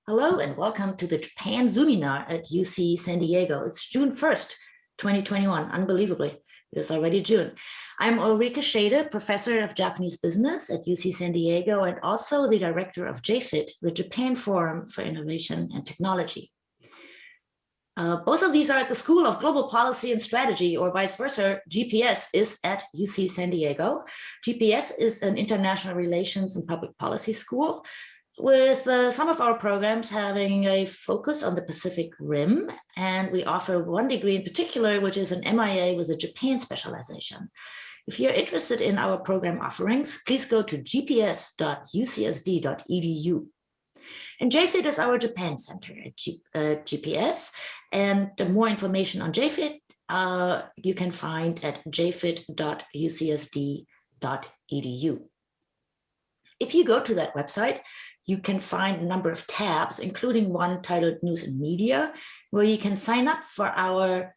Hello and welcome to the Japan Zoominar at UC San Diego. It's June 1st, 2021. Unbelievably, it is already June. I'm Ulrike Schaede, professor of Japanese business at UC San Diego and also the director of JFIT, the Japan Forum for Innovation and Technology. Both of these are at the School of Global Policy and Strategy, or vice versa. GPS is at UC San Diego. GPS is an international relations and public policy school, with some of our programs having a focus on the Pacific Rim. And we offer one degree in particular, which is an MIA with a Japan specialization. If you're interested in our program offerings, please go to gps.ucsd.edu. And JFIT is our Japan Center at GPS. And more information on JFIT you can find at jfit.ucsd.edu. If you go to that website, you can find a number of tabs, including one titled News and Media, where you can sign up for our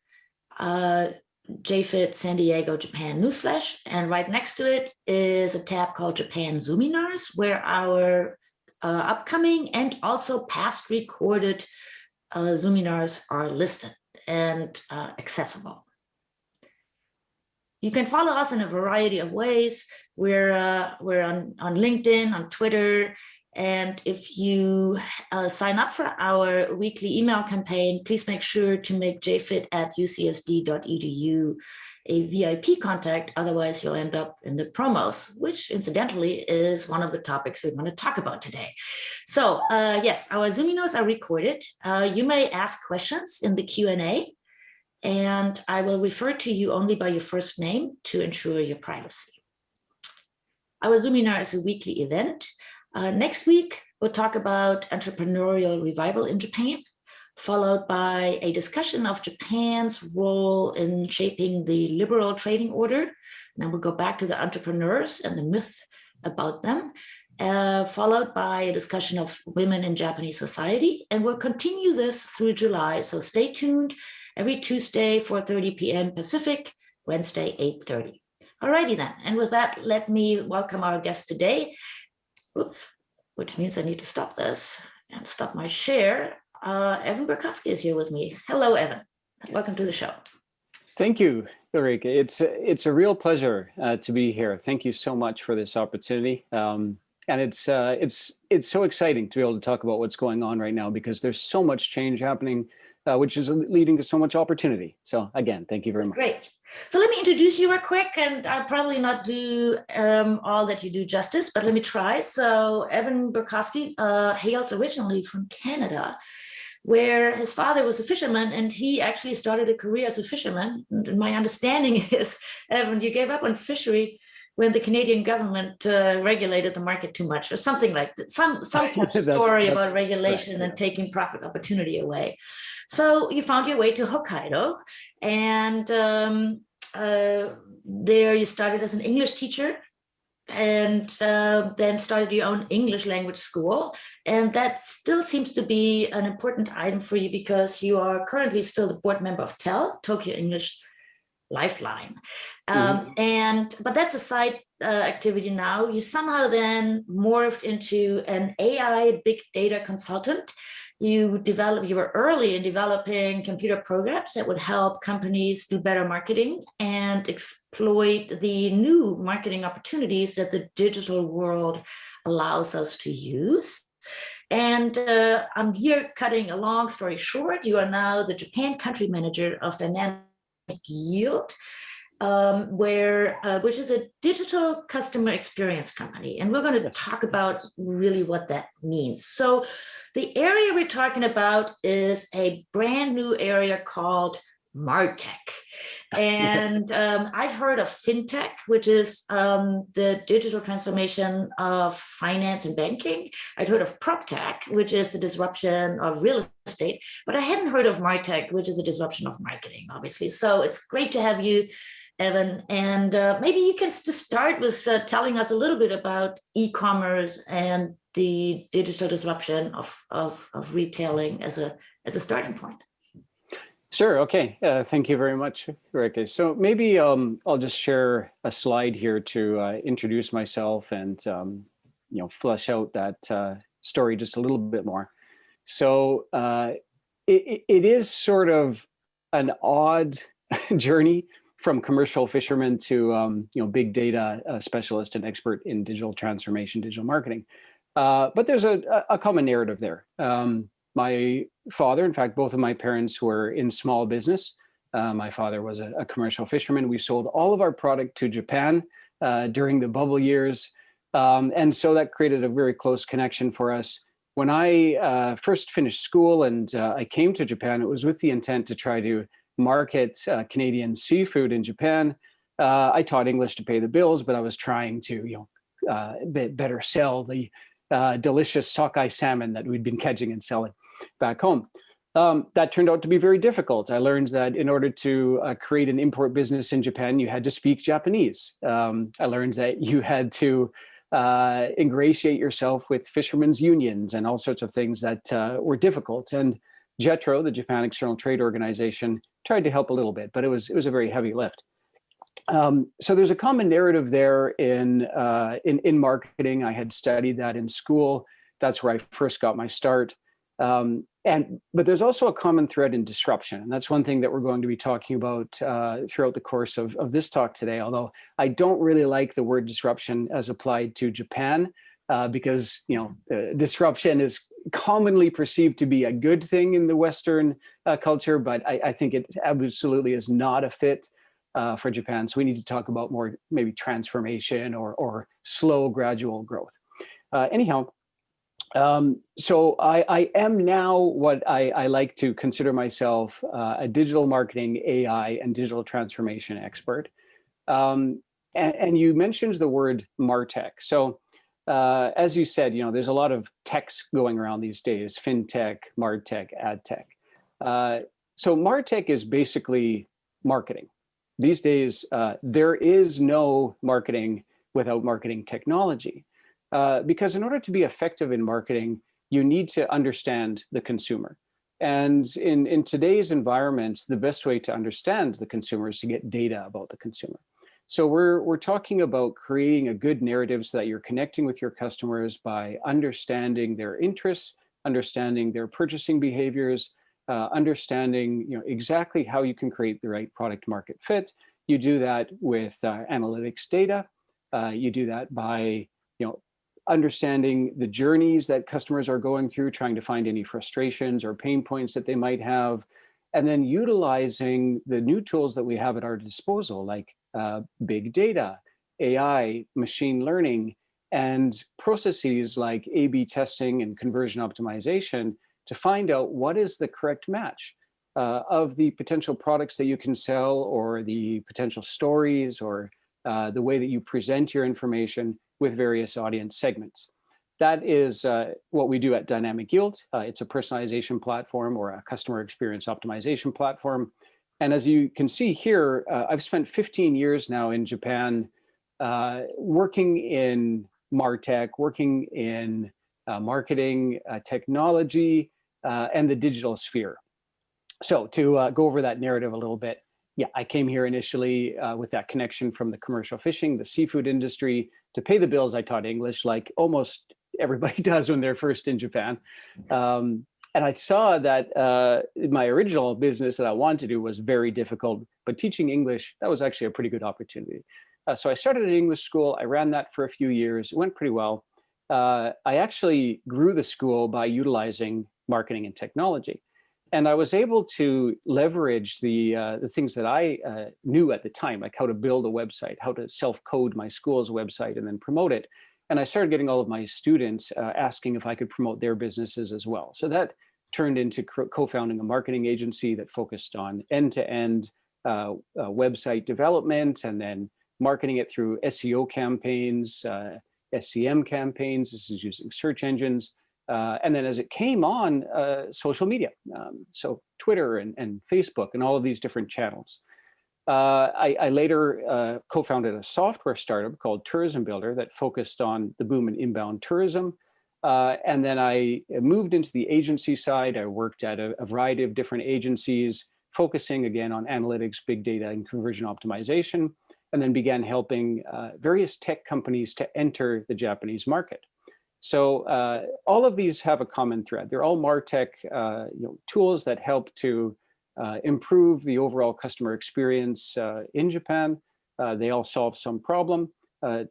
JFIT San Diego Japan Newsflash. And right next to it is a tab called Japan Zoominars, where our upcoming and also past recorded Zoominars are listed and accessible. You can follow us in a variety of ways. We're on LinkedIn, on Twitter, and if you sign up for our weekly email campaign, please make sure to make jfit@ucsd.edu a VIP contact. Otherwise, you'll end up in the promos, which incidentally is one of the topics we want to talk about today. So yes, our Zoominars are recorded. You may ask questions in the Q&A, and I will refer to you only by your first name to ensure your privacy. Our Zoominar is a weekly event. Next week, we'll talk about entrepreneurial revival in Japan, followed by a discussion of Japan's role in shaping the liberal trading order. Then we'll go back to the entrepreneurs and the myth about them, followed by a discussion of women in Japanese society. And we'll continue this through July, so stay tuned. Every Tuesday, 4:30 p.m. Pacific, Wednesday, 8:30. Alrighty then, and with that, let me welcome our guest today. Oops, which means I need to stop this and stop my share. Evan Burkowski is here with me. Hello, Evan. Welcome to the show. Thank you, Ulrike. It's a real pleasure to be here. Thank you so much for this opportunity. And it's so exciting to be able to talk about what's going on right now, because there's so much change happening, which is leading to so much opportunity. So again, thank you very much. Great. So let me introduce you real quick, and I'll probably not do all that you do justice, but let me try. So Evan Burkosky hails originally from Canada, where his father was a fisherman, and he actually started a career as a fisherman. And my understanding is, Evan, you gave up on fishery when the Canadian government regulated the market too much, or something like that. Some story about regulation and taking profit opportunity away. So you found your way to Hokkaido, and there you started as an English teacher, and then started your own English language school. And that still seems to be an important item for you, because you are currently still the board member of TEL, Tokyo English Lifeline. But that's a side activity now. You somehow then morphed into an AI big data consultant. You were early in developing computer programs that would help companies do better marketing and exploit the new marketing opportunities that the digital world allows us to use. And I'm here cutting a long story short. You are now the Japan country manager of Dynamic Yield, which is a digital customer experience company. And we're going to talk about really what that means. So the area we're talking about is a brand new area called MarTech. And I'd heard of FinTech, which is the digital transformation of finance and banking. I'd heard of PropTech, which is the disruption of real estate, but I hadn't heard of MarTech, which is a disruption of marketing, obviously. So it's great to have you, Evan. And maybe you can just start with telling us a little bit about e-commerce and the digital disruption of retailing as a starting point. Sure. Okay. Thank you very much, Ulrike. So maybe I'll just share a slide here to introduce myself and flesh out that story just a little bit more. So it is sort of an odd journey from commercial fisherman to big data specialist and expert in digital transformation, digital marketing. But there's a common narrative there. My father, in fact, both of my parents were in small business. My father was a commercial fisherman. We sold all of our product to Japan during the bubble years. And so that created a very close connection for us. When I first finished school and I came to Japan, it was with the intent to try to market Canadian seafood in Japan. I taught English to pay the bills, but I was trying to, better sell the delicious sockeye salmon that we'd been catching and selling back home. That turned out to be very difficult. I learned that in order to create an import business in Japan, you had to speak Japanese. I learned that you had to ingratiate yourself with fishermen's unions and all sorts of things that were difficult. And JETRO, the Japan External Trade Organization, tried to help a little bit, but it was a very heavy lift. So there's a common narrative there in marketing. I had studied that in school. That's where I first got my start. But there's also a common thread in disruption. And that's one thing that we're going to be talking about throughout the course of this talk today, although I don't really like the word disruption as applied to Japan, because disruption is commonly perceived to be a good thing in the Western culture, but I think it absolutely is not a fit for Japan. So we need to talk about more maybe transformation or slow, gradual growth. So I am now what I like to consider myself a digital marketing, AI, and digital transformation expert. And you mentioned the word MarTech. So as you said, there's a lot of techs going around these days: fintech, MarTech, ad tech. So MarTech is basically marketing. These days, there is no marketing without marketing technology. Because in order to be effective in marketing, you need to understand the consumer. And in today's environment, the best way to understand the consumer is to get data about the consumer. So we're talking about creating a good narrative so that you're connecting with your customers by understanding their interests, understanding their purchasing behaviors, understanding exactly how you can create the right product market fit. You do that with analytics data. You do that by understanding the journeys that customers are going through, trying to find any frustrations or pain points that they might have, and then utilizing the new tools that we have at our disposal, like big data, AI, machine learning, and processes like A/B testing and conversion optimization to find out what is the correct match of the potential products that you can sell, or the potential stories, or the way that you present your information with various audience segments. That is what we do at Dynamic Yield. It's a personalization platform or a customer experience optimization platform. And as you can see here, I've spent 15 years now in Japan working in MarTech, working in marketing, technology, and the digital sphere. So to go over that narrative a little bit, yeah, I came here initially with that connection from the commercial fishing, the seafood industry. To pay the bills, I taught English, like almost everybody does when they're first in Japan. And I saw that my original business that I wanted to do was very difficult, but teaching English, that was actually a pretty good opportunity. So I started an English school. I ran that for a few years. It went pretty well. I actually grew the school by utilizing marketing and technology. And I was able to leverage the things that I knew at the time, like how to build a website, how to self-code my school's website and then promote it. And I started getting all of my students asking if I could promote their businesses as well. So that turned into co-founding a marketing agency that focused on end-to-end website development, and then marketing it through SEO campaigns, SEM campaigns. This is using search engines. And then as it came on, social media, so Twitter and Facebook and all of these different channels. I later co-founded a software startup called Tourism Builder that focused on the boom in inbound tourism. And then I moved into the agency side. I worked at a variety of different agencies, focusing again on analytics, big data, and conversion optimization, and then began helping various tech companies to enter the Japanese market. So all of these have a common thread. They're all MarTech tools that help to improve the overall customer experience in Japan. They all solve some problem.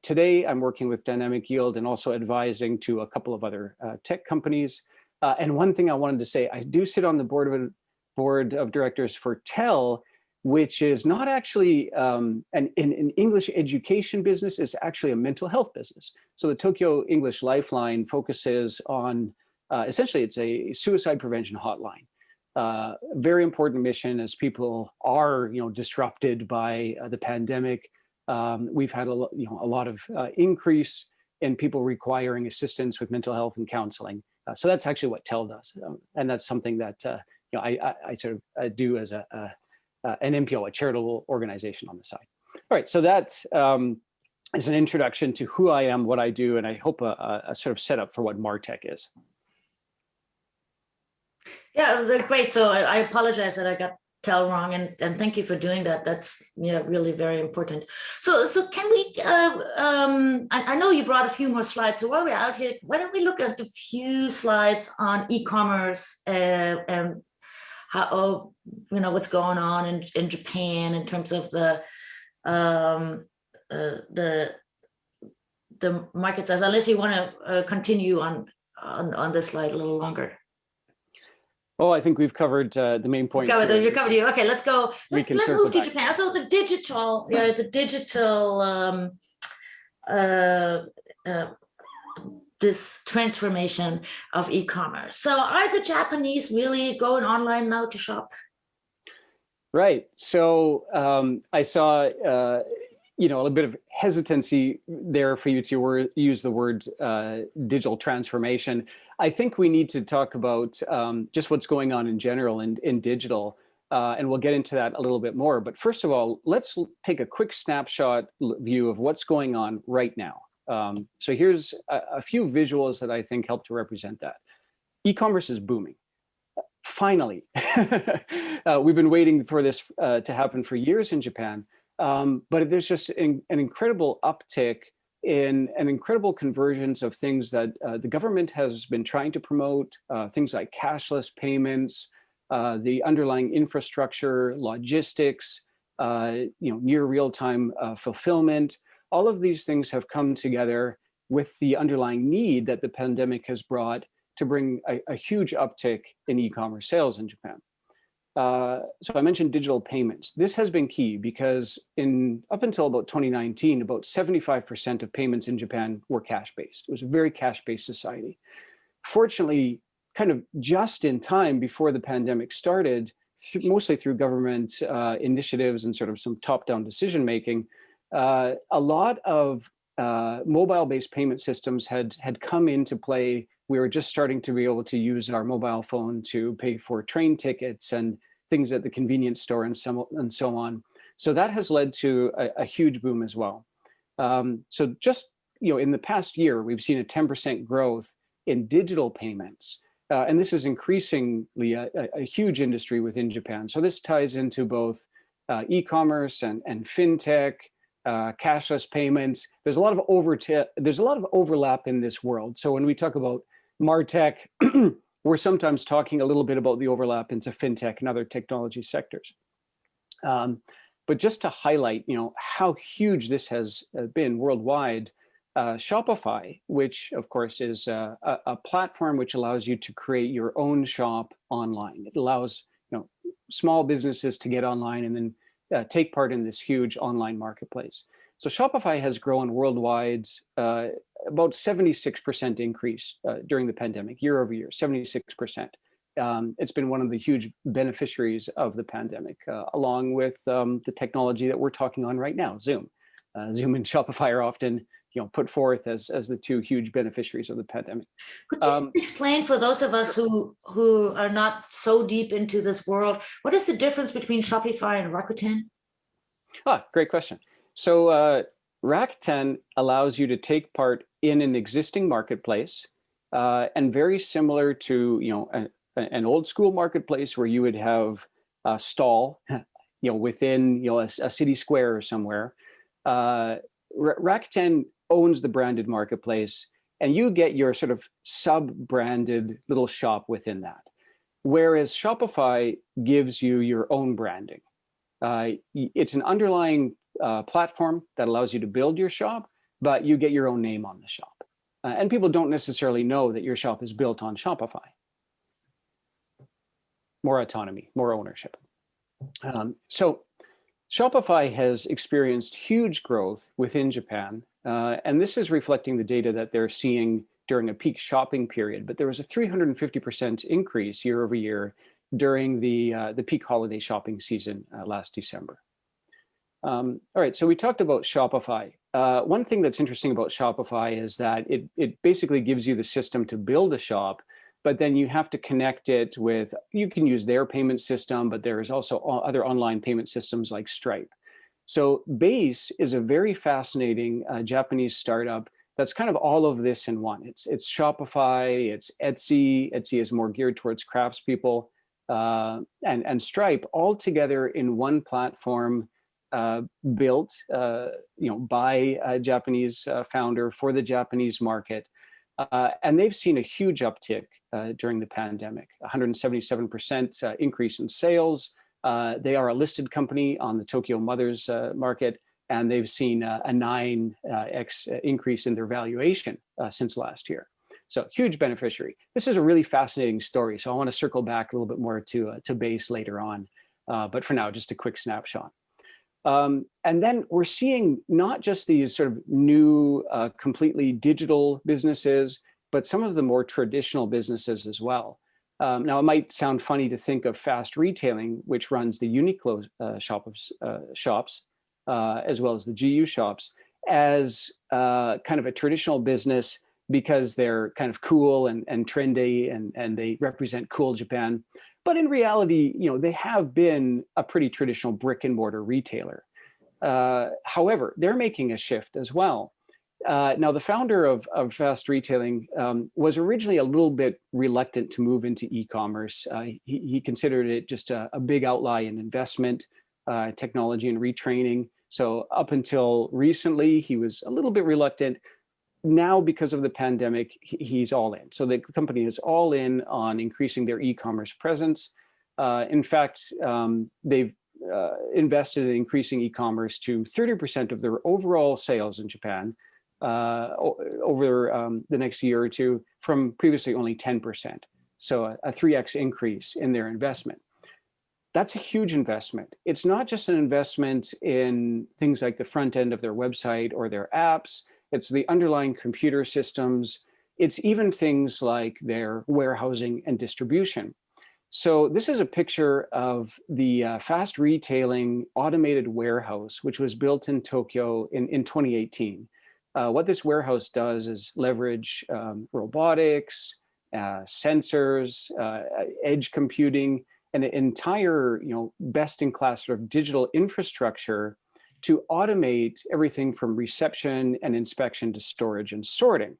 Today, I'm working with Dynamic Yield and also advising to a couple of other tech companies. And one thing I wanted to say, I do sit on the board of directors for TEL, which is not actually an English education business, it's actually a mental health business. So the Tokyo English Lifeline focuses on, essentially it's a suicide prevention hotline. Very important mission as people are, disrupted by the pandemic. We've had a lot of increase in people requiring assistance with mental health and counseling. So that's actually what TEL does, and that's something that I sort of do as an NPO, a charitable organization on the side. All right, so that is an introduction to who I am, what I do, and I hope a sort of setup for what MarTech is. Yeah, it was great. So I apologize that I got TEL wrong, and thank you for doing that. That's really very important. So can we? I know you brought a few more slides. So while we're out here, why don't we look at a few slides on e-commerce and how what's going on in Japan in terms of the market size. Unless you want to continue on this slide a little longer. Oh, I think we've covered the main points. You covered you. Okay, let's go. Let's move to Japan. So the digital, this transformation of e-commerce. So are the Japanese really going online now to shop? Right. So I saw a little bit of hesitancy there for you to use the word digital transformation. I think we need to talk about just what's going on in general in digital, and we'll get into that a little bit more. But first of all, let's take a quick snapshot view of what's going on right now. So here's a few visuals that I think help to represent that. E-commerce is booming. Finally, we've been waiting for this to happen for years in Japan, but there's just an incredible uptick in an incredible convergence of things that the government has been trying to promote, things like cashless payments, the underlying infrastructure, logistics, near real-time fulfillment. All of these things have come together with the underlying need that the pandemic has brought to bring a huge uptick in e-commerce sales in Japan. So I mentioned digital payments. This has been key because up until about 2019, about 75% of payments in Japan were cash-based. It was a very cash-based society. Fortunately, kind of just in time before the pandemic started, mostly through government initiatives and sort of some top-down decision-making, a lot of mobile-based payment systems had come into play. We were just starting to be able to use our mobile phone to pay for train tickets and things at the convenience store and so on. So that has led to a huge boom as well. So just in the past year, we've seen a 10% growth in digital payments. And this is increasingly a huge industry within Japan. So this ties into both e-commerce and fintech, cashless payments. There's a lot of overlap in this world. So when we talk about MarTech, we're sometimes talking a little bit about the overlap into fintech and other technology sectors. But just to highlight, how huge this has been worldwide, Shopify, which of course is a platform which allows you to create your own shop online. It allows small businesses to get online and then take part in this huge online marketplace. So Shopify has grown worldwide about 76% increase during the pandemic, year over year, 76%. It's been one of the huge beneficiaries of the pandemic, along with the technology that we're talking on right now, Zoom. Zoom and Shopify are often put forth as the two huge beneficiaries of the pandemic. Could you explain for those of us who are not so deep into this world, what is the difference between Shopify and Rakuten? Great question. So Rakuten allows you to take part in an existing marketplace, and very similar to an old school marketplace where you would have a stall, within a city square or somewhere. Rakuten owns the branded marketplace, and you get your sort of sub-branded little shop within that. Whereas Shopify gives you your own branding. It's an underlying platform that allows you to build your shop, but you get your own name on the shop. And people don't necessarily know that your shop is built on Shopify. More autonomy, more ownership. So Shopify has experienced huge growth within Japan, and this is reflecting the data that they're seeing during a peak shopping period. But there was a 350% increase year over year during the peak holiday shopping season last December. All right, so we talked about Shopify. One thing that's interesting about Shopify is that it basically gives you the system to build a shop, but then you have to connect it with, you can use their payment system, but there is also other online payment systems like Stripe. So Base is a very fascinating Japanese startup that's kind of all of this in one. It's Shopify, it's Etsy. Etsy is more geared towards craftspeople, and Stripe all together in one platform, built by a Japanese founder for the Japanese market. And they've seen a huge uptick during the pandemic, 177% increase in sales. They are a listed company on the Tokyo Mothers market, and they've seen a 9x increase in their valuation since last year. So huge beneficiary. This is a really fascinating story. So I want to circle back a little bit more to Base later on. But for now, just a quick snapshot. And then we're seeing not just these sort of new, completely digital businesses, but some of the more traditional businesses as well. Now, it might sound funny to think of fast retailing, which runs the Uniqlo shops, as well as the GU shops, as kind of a traditional business because they're kind of cool and trendy and they represent cool Japan. But in reality, they have been a pretty traditional brick and mortar retailer. However, they're making a shift as well. Now, the founder of fast retailing was originally a little bit reluctant to move into e-commerce. He considered it just a big outlay in investment, technology, and retraining. So up until recently, he was a little bit reluctant. Now, because of the pandemic, he's all in. So the company is all in on increasing their e-commerce presence. In fact, they've invested in increasing e-commerce to 30% of their overall sales in Japan over the next year or two, from previously only 10%. So a 3x increase in their investment. That's a huge investment. It's not just an investment in things like the front end of their website or their apps. It's the underlying computer systems. It's even things like their warehousing and distribution. So this is a picture of the fast retailing automated warehouse, which was built in Tokyo in 2018. What this warehouse does is leverage robotics, sensors, edge computing, and an entire best-in-class sort of digital infrastructure to automate everything from reception and inspection to storage and sorting.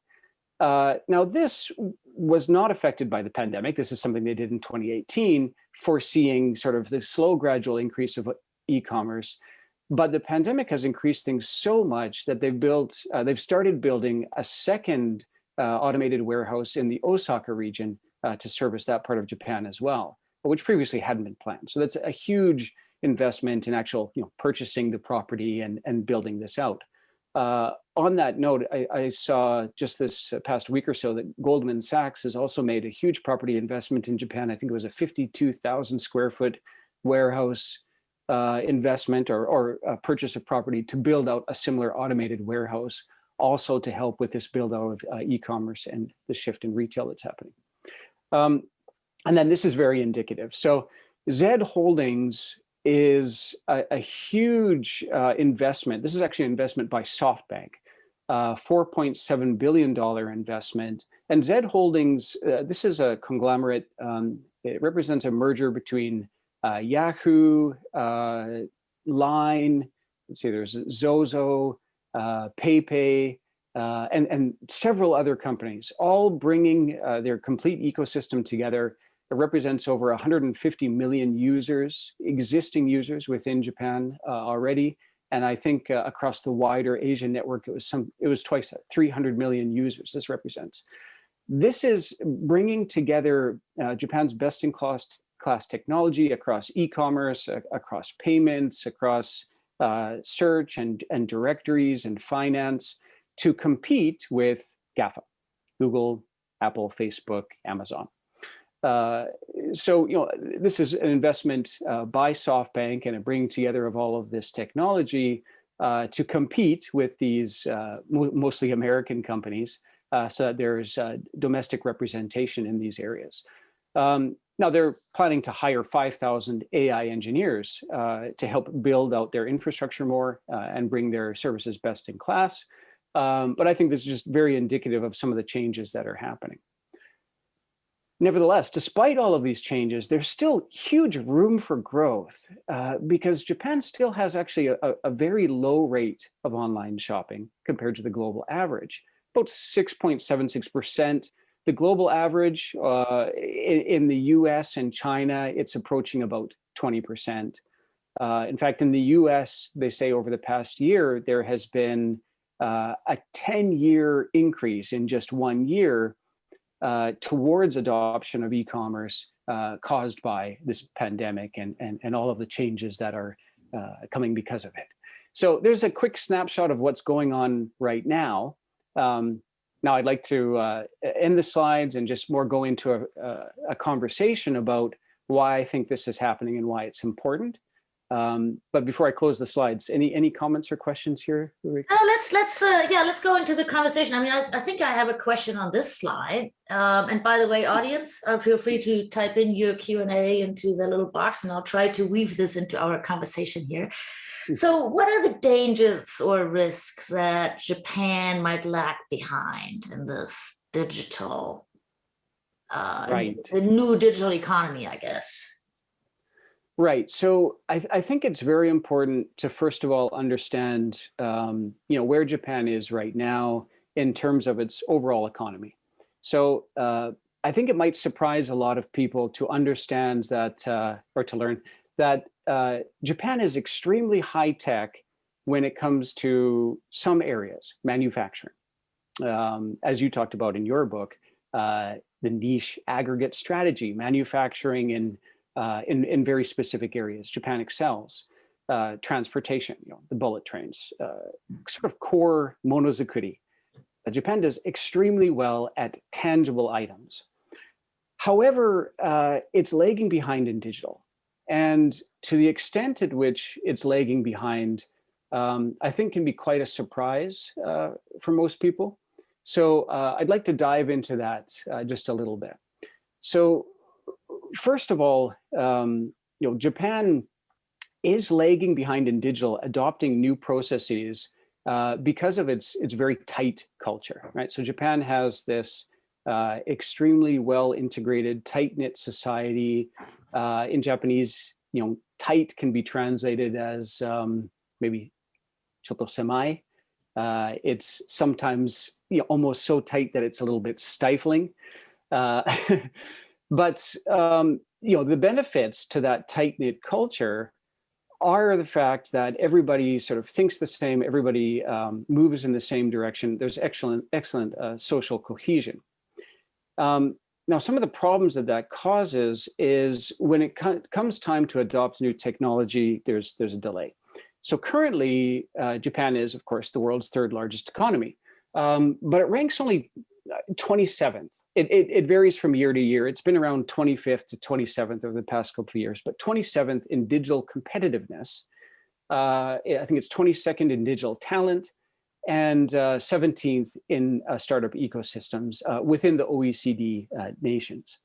Now, this was not affected by the pandemic. This is something they did in 2018, foreseeing sort of the slow, gradual increase of e-commerce. But the pandemic has increased things so much that they've started building a second automated warehouse in the Osaka region to service that part of Japan as well, which previously hadn't been planned. So that's a huge investment in actual purchasing the property and building this out. On that note, I saw just this past week or so that Goldman Sachs has also made a huge property investment in Japan. I think it was a 52,000 square foot warehouse investment or a purchase of property to build out a similar automated warehouse, also to help with this build out of e-commerce and the shift in retail that's happening. And then this is very indicative. So Zed Holdings is a huge investment. This is actually an investment by SoftBank, $4.7 billion investment. And Zed Holdings, this is a conglomerate. It represents a merger between Yahoo, Line, let's see, there's Zozo, PayPay, and several other companies, all bringing their complete ecosystem together. It represents over 150 million users, existing users within Japan already, And I think across the wider Asian network, it was twice that, 300 million users this represents. This is bringing together Japan's best-in-class technology across e-commerce, across payments, across search and directories and finance to compete with GAFA, Google, Apple, Facebook, Amazon. So, this is an investment by SoftBank and a bringing together of all of this technology to compete with these mostly American companies, so that there's domestic representation in these areas. Now they're planning to hire 5,000 AI engineers to help build out their infrastructure more and bring their services best in class. But I think this is just very indicative of some of the changes that are happening. Nevertheless, despite all of these changes, there's still huge room for growth because Japan still has actually a very low rate of online shopping compared to the global average, about 6.76%. The global average in the US and China, it's approaching about 20%. In fact, in the US, they say over the past year, there has been a 10-year increase in just 1 year towards adoption of e-commerce caused by this pandemic and all of the changes that are coming because of it. So there's a quick snapshot of what's going on right now. Now I'd like to end the slides and just more go into a conversation about why I think this is happening and why it's important. But before I close the slides, any comments or questions here, Ulrike? Let's go into the conversation. I mean, I think I have a question on this slide. And by the way, audience, feel free to type in your Q&A into the little box, and I'll try to weave this into our conversation here. So what are the dangers or risks that Japan might lag behind in this digital, the new digital economy, I guess? Right. So I think it's very important to, first of all, understand, where Japan is right now in terms of its overall economy. So I think it might surprise a lot of people to understand that, or to learn that Japan is extremely high tech when it comes to some areas, manufacturing. As you talked about in your book, the niche aggregate strategy, manufacturing in very specific areas, Japan excels. Transportation, the bullet trains, sort of core monozukuri. Japan does extremely well at tangible items. However, it's lagging behind in digital. And to the extent at which it's lagging behind, I think can be quite a surprise for most people. So I'd like to dive into that just a little bit. So first of all, Japan is lagging behind in digital, adopting new processes because of its very tight culture, right? So Japan has this extremely well integrated, tight-knit society. In Japanese, tight can be translated as maybe choto semai. It's sometimes almost so tight that it's a little bit stifling. But the benefits to that tight-knit culture are the fact that everybody sort of thinks the same, everybody moves in the same direction. There's excellent social cohesion. Now, some of the problems that causes is when it comes time to adopt new technology, there's a delay. So currently, Japan is, of course, the world's third largest economy, but it ranks only 27th. It varies from year to year. It's been around 25th to 27th over the past couple of years, but 27th in digital competitiveness. I think it's 22nd in digital talent and 17th in startup ecosystems within the OECD nations.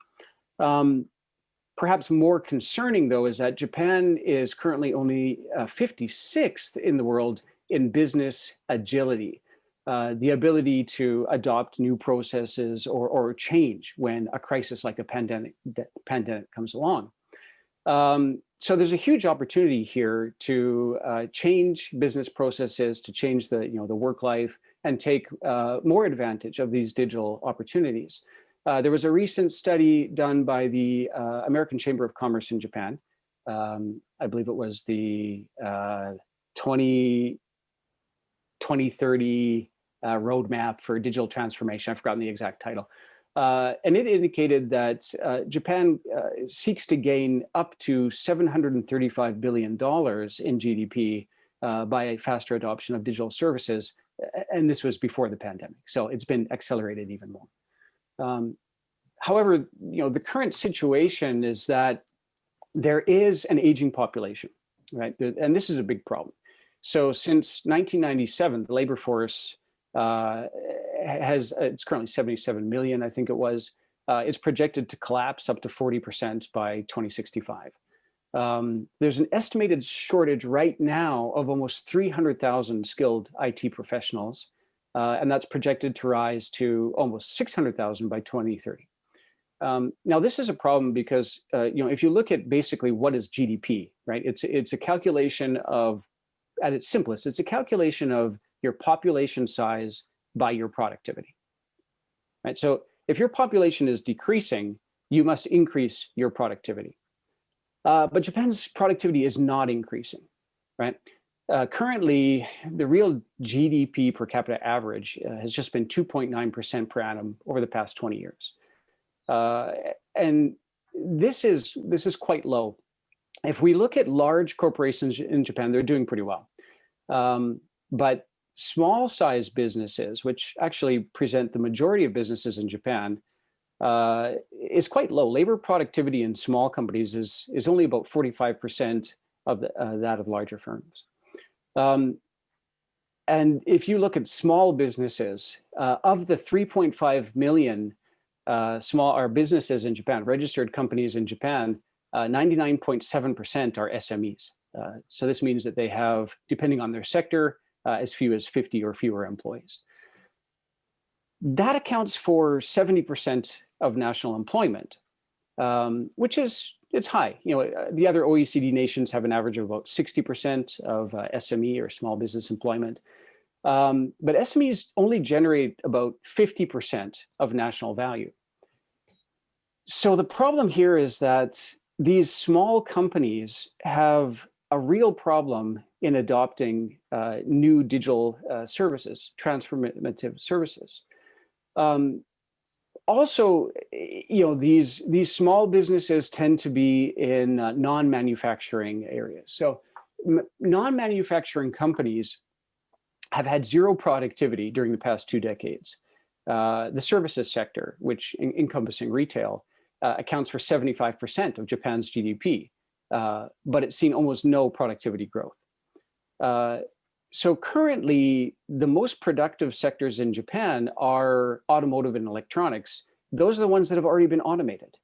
Perhaps more concerning, though, is that Japan is currently only 56th in the world in business agility. The ability to adopt new processes or change when a crisis like a pandemic comes along. So there's a huge opportunity here to change business processes, to change the work life, and take more advantage of these digital opportunities. There was a recent study done by the American Chamber of Commerce in Japan. I believe it was the 2030 roadmap for digital transformation. I've forgotten the exact title. And it indicated that Japan seeks to gain up to $735 billion in GDP by a faster adoption of digital services. And this was before the pandemic. So it's been accelerated even more. However, the current situation is that there is an aging population, right? And this is a big problem. So since 1997, the labor force it's currently 77 million, I think it was. It's projected to collapse up to 40% by 2065. There's an estimated shortage right now of almost 300,000 skilled IT professionals, and that's projected to rise to almost 600,000 by 2030. Now, this is a problem because if you look at basically what is GDP, right? It's a calculation of, at its simplest, it's a calculation of your population size by your productivity, right? So if your population is decreasing, you must increase your productivity. But Japan's productivity is not increasing, right? Currently, the real GDP per capita average has just been 2.9% per annum over the past 20 years. And this is quite low. If we look at large corporations in Japan, they're doing pretty well. But small size businesses, which actually present the majority of businesses in Japan, is quite low. Labor productivity in small companies is only about 45% of that of larger firms. And if you look at small businesses, of the 3.5 million small businesses in Japan, registered companies in Japan, 99.7% are SMEs. So this means that they have, depending on their sector, as few as 50 or fewer employees. That accounts for 70% of national employment, which it's high. The other OECD nations have an average of about 60% of SME or small business employment. But SMEs only generate about 50% of national value. So the problem here is that these small companies have a real problem in adopting new digital services, transformative services. Also, these small businesses tend to be in non-manufacturing areas. So non-manufacturing companies have had zero productivity during the past 2 decades. The services sector, which encompassing retail, accounts for 75% of Japan's GDP, but it's seen almost no productivity growth. So currently, the most productive sectors in Japan are automotive and electronics. Those are the ones that have already been automated.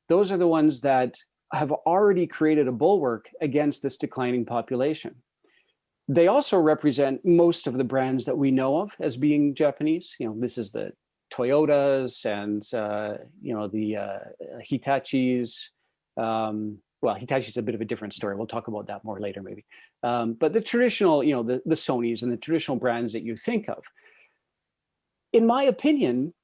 Those are the ones that have already created a bulwark against this declining population. They also represent most of the brands that we know of as being Japanese. This is the Toyotas and the Hitachis. Well, Hitachi's a bit of a different story. We'll talk about that more later, maybe. But the traditional, the Sonys and the traditional brands that you think of. In my opinion,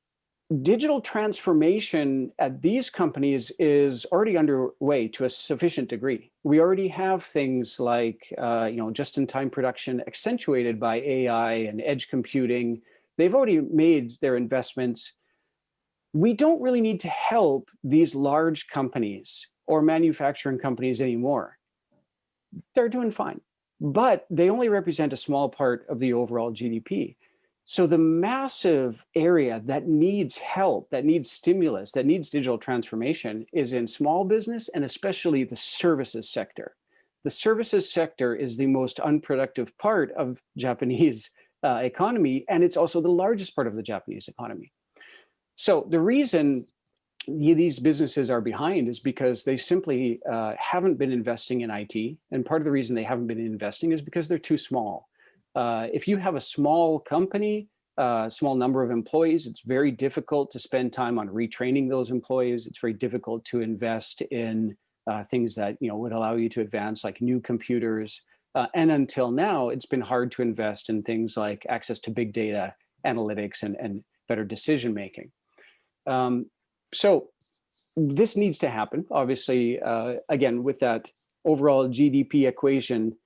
digital transformation at these companies is already underway to a sufficient degree. We already have things like, just-in-time production accentuated by AI and edge computing. They've already made their investments. We don't really need to help these large companies or manufacturing companies anymore. They're doing fine, but they only represent a small part of the overall GDP. So the massive area that needs help, that needs stimulus, that needs digital transformation is in small business and especially the services sector. The services sector is the most unproductive part of Japanese economy, and it's also the largest part of the Japanese economy. So the reason these businesses are behind is because they simply haven't been investing in IT. And part of the reason they haven't been investing is because they're too small. If you have a small company, a small number of employees, it's very difficult to spend time on retraining those employees. It's very difficult to invest in things that would allow you to advance, like new computers. And until now, it's been hard to invest in things like access to big data, analytics, and better decision making. So this needs to happen. Obviously, again, with that overall GDP equation,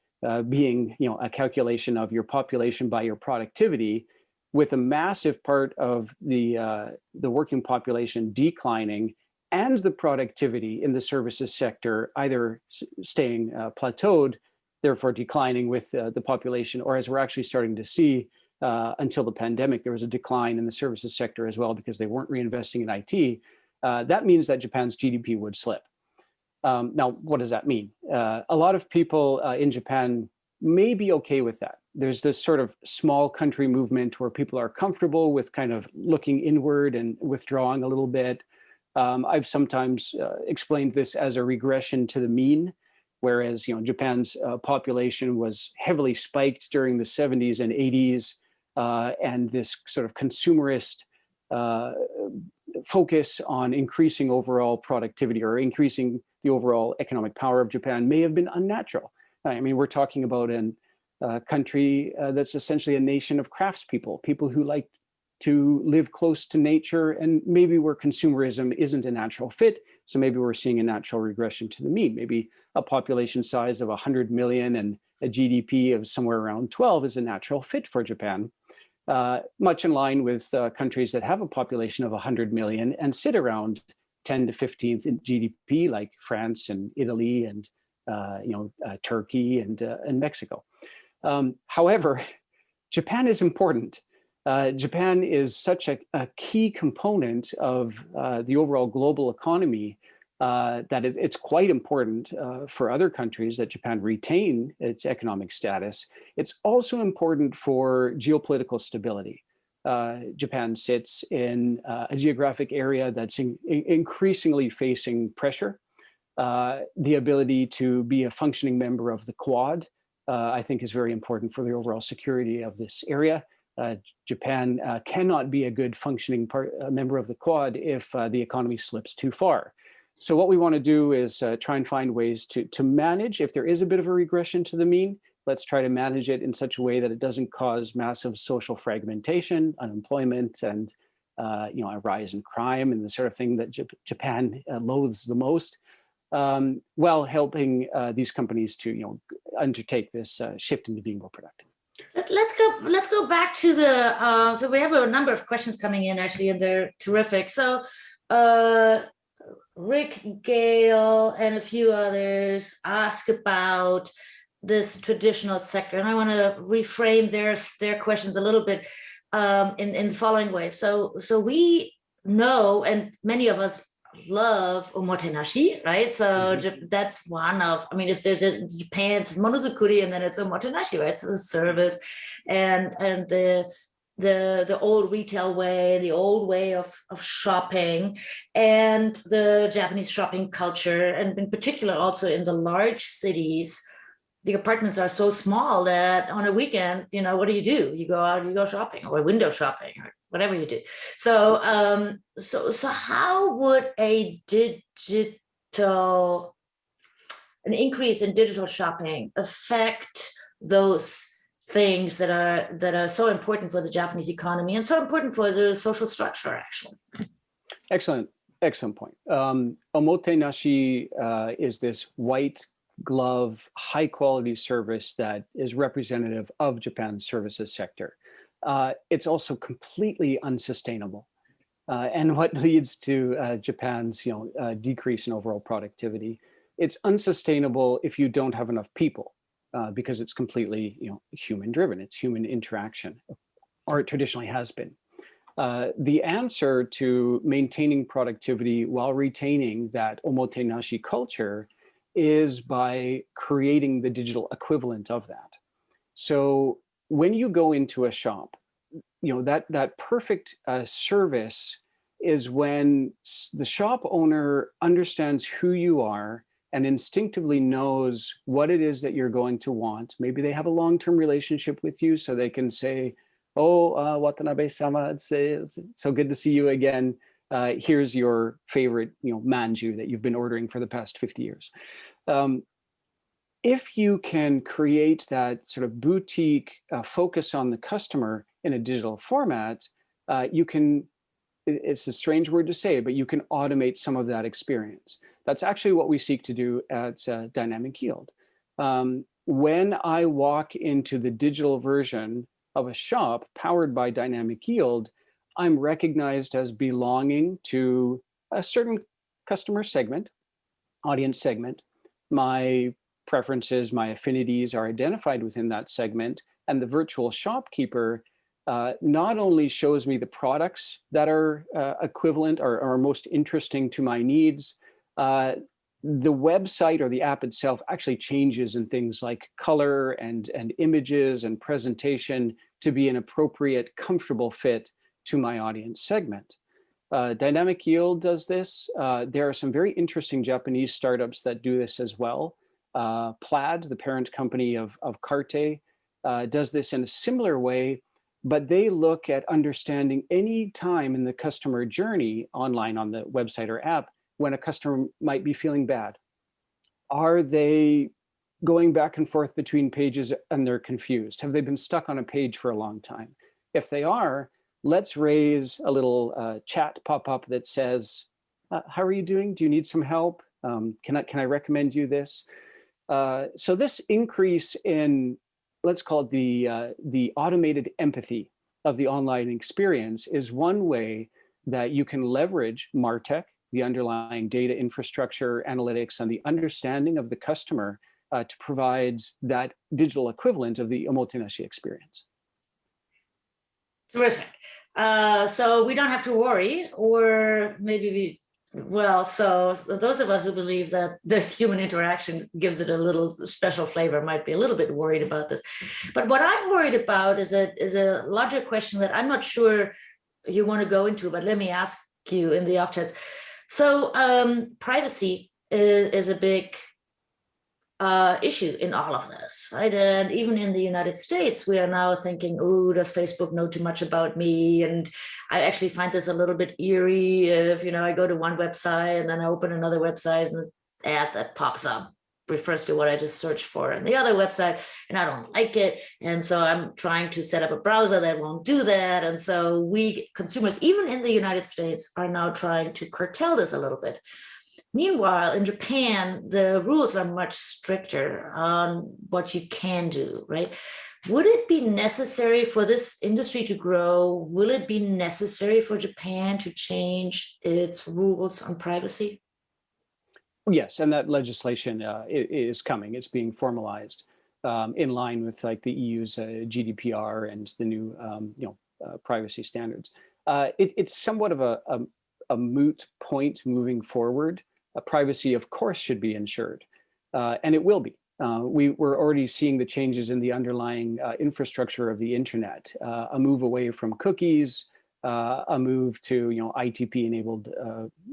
being, a calculation of your population by your productivity, with a massive part of the working population declining and the productivity in the services sector either staying plateaued, therefore declining with the population, or as we're actually starting to see until the pandemic, there was a decline in the services sector as well because they weren't reinvesting in IT. That means that Japan's GDP would slip. Now, what does that mean? A lot of people in Japan may be okay with that. There's this sort of small country movement where people are comfortable with kind of looking inward and withdrawing a little bit. I've sometimes explained this as a regression to the mean, whereas Japan's population was heavily spiked during the 70s and 80s, and this sort of consumerist focus on increasing overall productivity or increasing the overall economic power of Japan may have been unnatural. I mean, we're talking about a country that's essentially a nation of craftspeople, people who like to live close to nature, and maybe where consumerism isn't a natural fit. So maybe we're seeing a natural regression to the mean. Maybe a population size of 100 million and a GDP of somewhere around 12 is a natural fit for Japan. Much in line with countries that have a population of 100 million and sit around 10 to 15th in GDP, like France and Italy and Turkey and Mexico. However, Japan is important. Japan is such a key component of the overall global economy that it's quite important for other countries that Japan retain its economic status. It's also important for geopolitical stability. Japan sits in a geographic area that's increasingly facing pressure. The ability to be a functioning member of the Quad, I think, is very important for the overall security of this area. Japan cannot be a good functioning member of the Quad if the economy slips too far. So what we want to do is try and find ways to manage. If there is a bit of a regression to the mean, let's try to manage it in such a way that it doesn't cause massive social fragmentation, unemployment, and a rise in crime and the sort of thing that Japan loathes the most, while helping these companies to undertake this shift into being more productive. Let's go back to the so we have a number of questions coming in actually, and they're terrific. So Rick, Gail, and a few others ask about this traditional sector, and I want to reframe their questions a little bit in the following way. So we know, and many of us love omotenashi, right? So that's one of, I mean, if there's Japan's monozukuri, and then it's omotenashi, right? It's a service, and the old retail way, the old way of shopping, and the Japanese shopping culture, and in particular also in the large cities. The apartments are so small that on a weekend, what do? You go out, you go shopping, or window shopping, or whatever you do. So, so how would an increase in digital shopping affect those things that are so important for the Japanese economy and so important for the social structure, actually? Excellent point. Omotenashi is this white glove, high quality service that is representative of Japan's services sector. It's also completely unsustainable, and what leads to Japan's decrease in overall productivity. It's unsustainable if you don't have enough people, because it's completely human driven. It's human interaction, or it traditionally has been. The answer to maintaining productivity while retaining that omotenashi culture is by creating the digital equivalent of that. So when you go into a shop, that perfect service is when the shop owner understands who you are and instinctively knows what it is that you're going to want. Maybe they have a long-term relationship with you, so they can say, "Oh, Watanabe-sama, it's so good to see you again. Here's your favorite, manju that you've been ordering for the past 50 years." If you can create that sort of boutique focus on the customer in a digital format, you can, it's a strange word to say, but you can automate some of that experience. That's actually what we seek to do at Dynamic Yield. when I walk into the digital version of a shop powered by dynamic yield, I'm recognized as belonging to a certain customer segment, audience segment. My preferences, my affinities are identified within that segment, and the virtual shopkeeper not only shows me the products that are equivalent or are most interesting to my needs, the website or the app itself actually changes in things like color and images and presentation to be an appropriate, comfortable fit to my audience segment. Dynamic Yield does this. There are some very interesting Japanese startups that do this as well. Plaid, the parent company of Carte, does this in a similar way, but they look at understanding any time in the customer journey online on the website or app when a customer might be feeling bad. Are they going back and forth between pages and they're confused? Have they been stuck on a page for a long time? If they are, let's raise a little chat pop-up that says, how are you doing? Do you need some help? Can I recommend you this? So this increase in, let's call it the automated empathy of the online experience is one way that you can leverage MarTech, the underlying data infrastructure, analytics, and the understanding of the customer to provide that digital equivalent of the omotenashi experience. Terrific. So we don't have to worry, or maybe so those of us who believe that the human interaction gives it a little special flavor might be a little bit worried about this. But what I'm worried about is a larger question that I'm not sure you want to go into, but let me ask you in the off chance. So privacy is a big issue in all of this, right? And even in the United States, we are now thinking, oh, does Facebook know too much about me? And I actually find this a little bit eerie if, I go to one website and then I open another website and the ad that pops up refers to what I just searched for in the other website, and I don't like it. And so I'm trying to set up a browser that won't do that. And so we consumers, even in the United States, are now trying to curtail this a little bit. Meanwhile, in Japan, the rules are much stricter on what you can do, right? Would it be necessary for this industry to grow? Will it be necessary for Japan to change its rules on privacy? Yes, and that legislation is coming. It's being formalized in line with like the EU's GDPR and the new privacy standards. It's somewhat of a moot point moving forward. Privacy, of course, should be ensured, and it will be. We're already seeing the changes in the underlying infrastructure of the internet, a move away from cookies, a move to ITP-enabled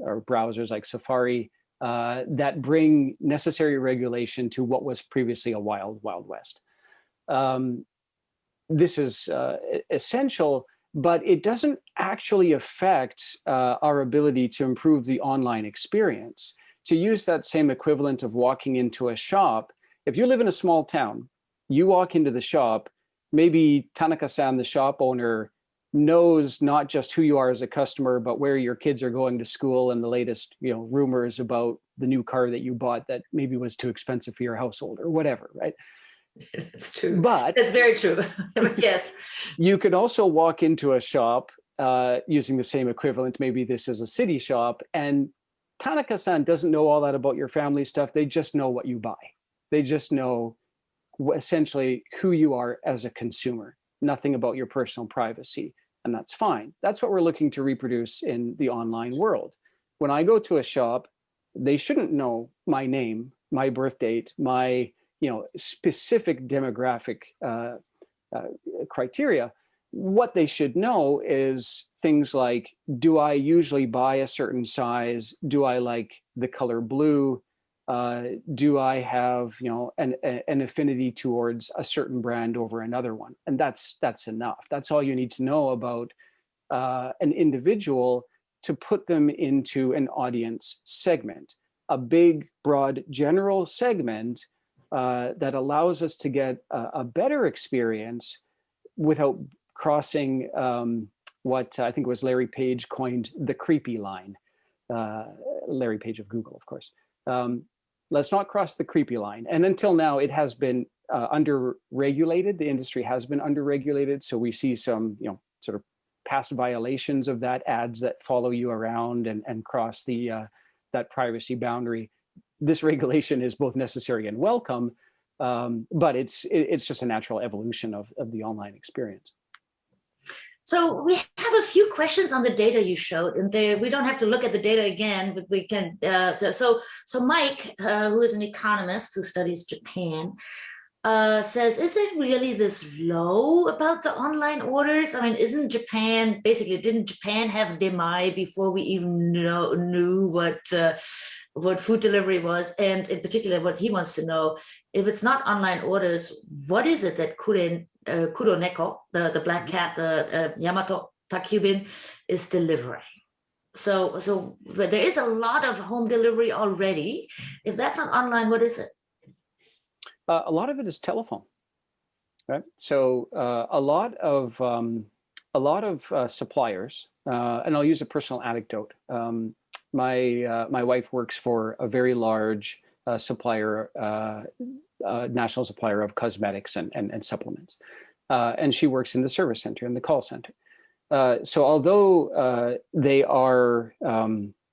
or browsers like Safari that bring necessary regulation to what was previously a wild, wild west. This is essential, but it doesn't actually affect our ability to improve the online experience. To use that same equivalent of walking into a shop, if you live in a small town, you walk into the shop, maybe Tanaka-san, the shop owner, knows not just who you are as a customer, but where your kids are going to school and the latest rumors about the new car that you bought that maybe was too expensive for your household or whatever, right? It's true. But it's very true. Yes. You could also walk into a shop using the same equivalent. Maybe this is a city shop, and Tanaka-san doesn't know all that about your family stuff. They just know what you buy. They just know essentially who you are as a consumer, nothing about your personal privacy. And that's fine. That's what we're looking to reproduce in the online world. When I go to a shop, they shouldn't know my name, my birth date, my specific demographic criteria. What they should know is things like, do I usually buy a certain size? Do I like the color blue? Do I have an affinity towards a certain brand over another one? And that's enough. That's all you need to know about an individual to put them into an audience segment, a big, broad, general segment that allows us to get a better experience without crossing what I think was Larry Page coined the creepy line. Larry Page of Google, of course. let's not cross the creepy line. And until now, it has been under-regulated. The industry has been under-regulated. So we see some, sort of past violations of that, ads that follow you around and cross that privacy boundary. This regulation is both necessary and welcome, but it's just a natural evolution of the online experience. So we have a few questions on the data you showed, and we don't have to look at the data again, but we can. So Mike, who is an economist who studies Japan, says, is it really this low about the online orders? I mean, didn't Japan have Demai before we even knew what food delivery was? And in particular, what he wants to know, if it's not online orders, what is it that Kuroneko, the black cat, the Yamato Takubin, is delivering? So there is a lot of home delivery already. If that's not online, what is it? A lot of it is telephone, right? So a lot of suppliers, and I'll use a personal anecdote. My wife works for a very large supplier, national supplier of cosmetics and supplements, and she works in the service center, in the call center. So although they are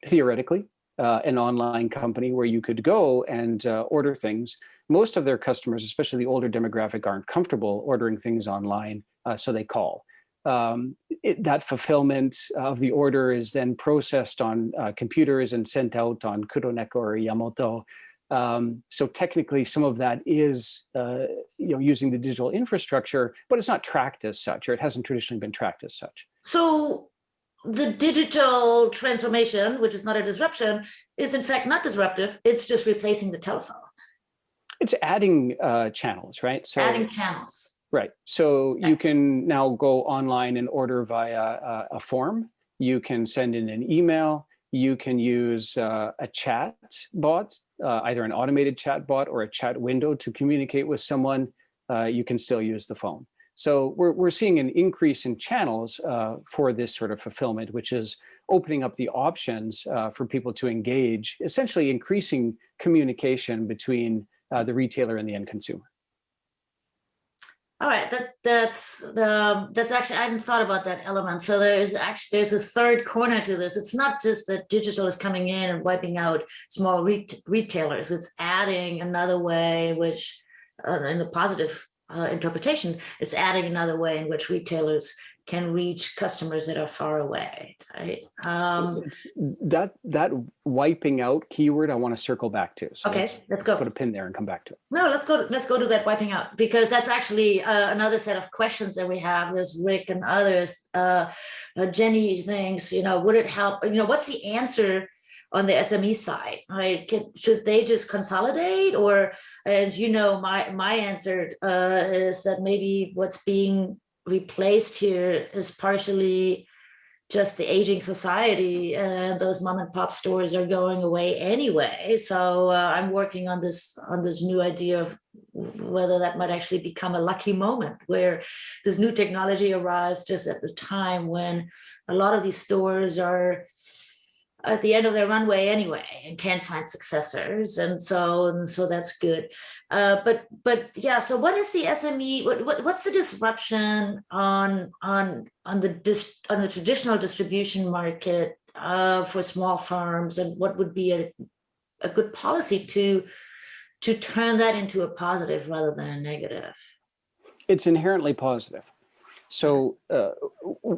theoretically an online company where you could go and order things, most of their customers, especially the older demographic, aren't comfortable ordering things online, so they call. That fulfillment of the order is then processed on computers and sent out on Kuroneko or Yamato. So technically, some of that is using the digital infrastructure, but it's not tracked as such, or it hasn't traditionally been tracked as such. So the digital transformation, which is not a disruption, is in fact not disruptive. It's just replacing the telephone. It's adding channels, right? So adding channels. Right. So you can now go online and order via a form. You can send in an email. You can use a chat bot, either an automated chat bot or a chat window to communicate with someone. You can still use the phone. So we're seeing an increase in channels for this sort of fulfillment, which is opening up the options for people to engage, essentially increasing communication between the retailer and the end consumer. All right, that's actually, I hadn't thought about that element. So there's a third corner to this. It's not just that digital is coming in and wiping out small retailers. It's adding another way, which in the positive interpretation, it's adding another way in which retailers can reach customers that are far away. Right? That wiping out keyword I want to circle back to. So okay, let's go. Put a pin there and come back to it. No, let's go to that wiping out, because that's actually another set of questions that we have. There's Rick and others. Jenny thinks, would it help? What's the answer on the SME side? Right? Should they just consolidate, or, as my answer is that maybe what's being replaced here is partially just the aging society, and those mom and pop stores are going away anyway. So I'm working on this new idea of whether that might actually become a lucky moment where this new technology arrives just at the time when a lot of these stores are at the end of their runway anyway and can't find successors, and so that's good. But yeah, so what is the SME? What's the disruption on the traditional distribution market for small firms, and what would be a good policy to turn that into a positive rather than a negative? It's inherently positive. So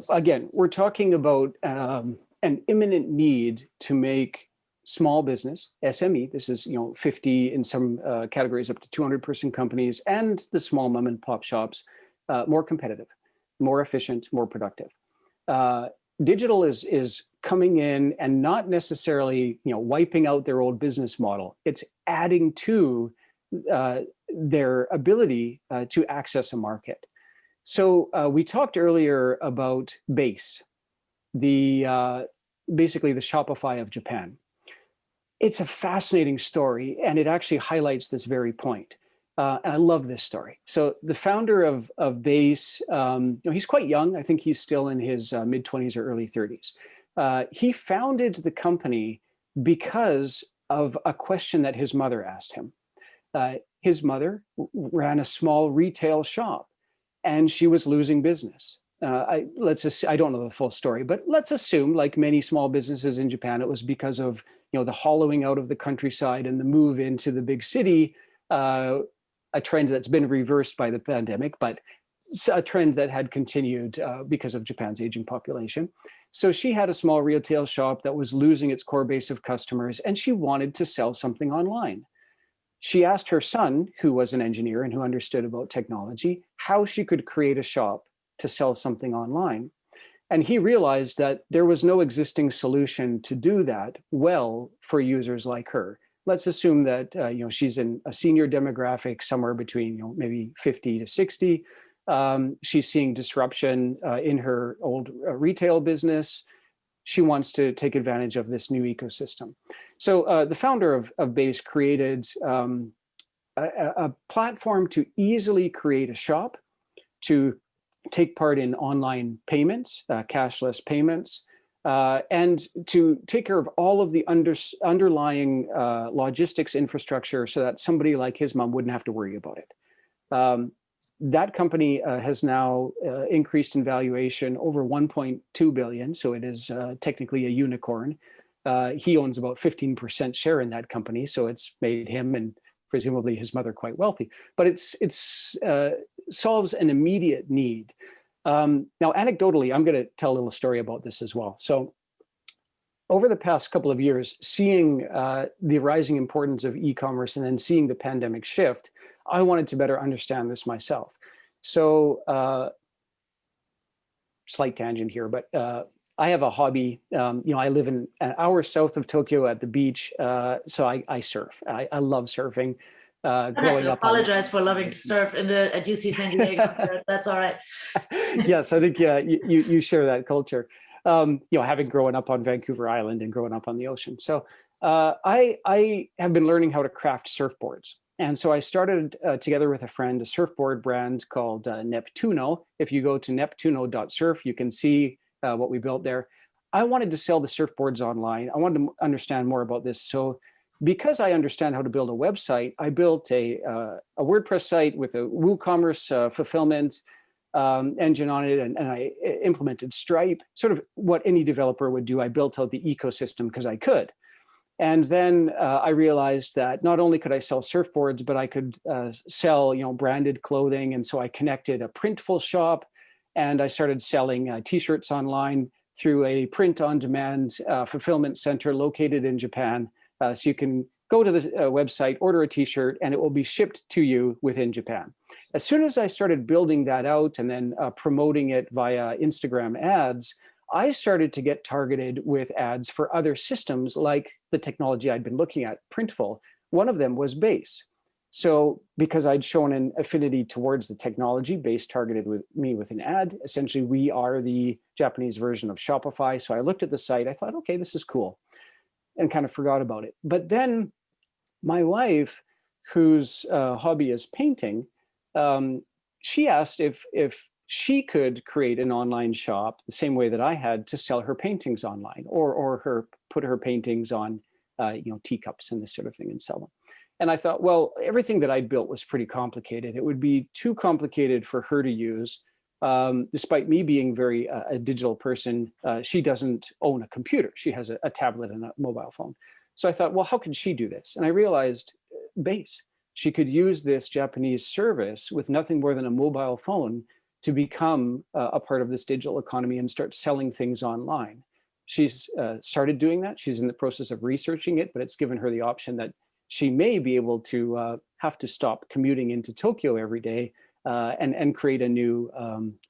again, we're talking about an imminent need to make small business, SME, this is 50 in some categories up to 200-person companies, and the small mom and pop shops more competitive, more efficient, more productive. Digital is coming in and not necessarily wiping out their old business model. It's adding to their ability to access a market. So we talked earlier about Base, basically the Shopify of Japan. It's a fascinating story, and it actually highlights this very point. And I love this story. So the founder of Base, he's quite young. I think he's still in his mid-20s or early 30s. He founded the company because of a question that his mother asked him. His mother ran a small retail shop, and she was losing business. I don't know the full story, but let's assume, like many small businesses in Japan, it was because of the hollowing out of the countryside and the move into the big city, a trend that's been reversed by the pandemic, but a trend that had continued because of Japan's aging population. So she had a small retail shop that was losing its core base of customers, and she wanted to sell something online. She asked her son, who was an engineer and who understood about technology, how she could create a shop to sell something online. And he realized that there was no existing solution to do that well for users like her. Let's assume that she's in a senior demographic, somewhere between maybe 50 to 60. She's seeing disruption in her old retail business. She wants to take advantage of this new ecosystem. So the founder of Base created a platform to easily create a shop, to take part in online payments, cashless payments, and to take care of all of the underlying logistics infrastructure so that somebody like his mom wouldn't have to worry about it. That company has now increased in valuation over 1.2 billion, so it is technically a unicorn. He owns about 15% share in that company, so it's made him and presumably his mother quite wealthy. But it's solves an immediate need. Now, anecdotally, I'm going to tell a little story about this as well. So over the past couple of years, seeing the rising importance of e-commerce and then seeing the pandemic shift, I wanted to better understand this myself. So slight tangent here, but I have a hobby. I live an hour south of Tokyo at the beach, so I surf. I love surfing. I have to apologize for loving to surf at UC San Diego. That's all right. Yes, I think you share that culture. Having grown up on Vancouver Island and growing up on the ocean. So I have been learning how to craft surfboards. And so I started together with a friend, a surfboard brand called Neptuno. If you go to neptuno.surf, you can see what we built there. I wanted to sell the surfboards online. I wanted to understand more about this. So because I understand how to build a website, I built a WordPress site with a WooCommerce fulfillment engine on it, and I implemented Stripe, sort of what any developer would do. I built out the ecosystem because I could. And then I realized that not only could I sell surfboards, but I could sell, branded clothing. And so I connected a Printful shop, and I started selling T-shirts online through a print-on-demand fulfillment center located in Japan. So you can go to the website, order a T-shirt, and it will be shipped to you within Japan. As soon as I started building that out and then promoting it via Instagram ads, I started to get targeted with ads for other systems like the technology I'd been looking at, Printful. One of them was Base. So because I'd shown an affinity towards the technology, Base targeted me with an ad. Essentially, we are the Japanese version of Shopify. So I looked at the site, I thought, okay, this is cool, and kind of forgot about it. But then my wife, whose hobby is painting, she asked if she could create an online shop the same way that I had to sell her paintings online, or put her paintings on teacups and this sort of thing and sell them. And I thought, well, everything that I built was pretty complicated. It would be too complicated for her to use. Despite me being very a digital person, she doesn't own a computer. She has a tablet and a mobile phone. So I thought, well, how can she do this? And I realized Base. She could use this Japanese service with nothing more than a mobile phone to become a part of this digital economy and start selling things online. She's started doing that. She's in the process of researching it, but it's given her the option that she may be able to have to stop commuting into Tokyo every day and create a new,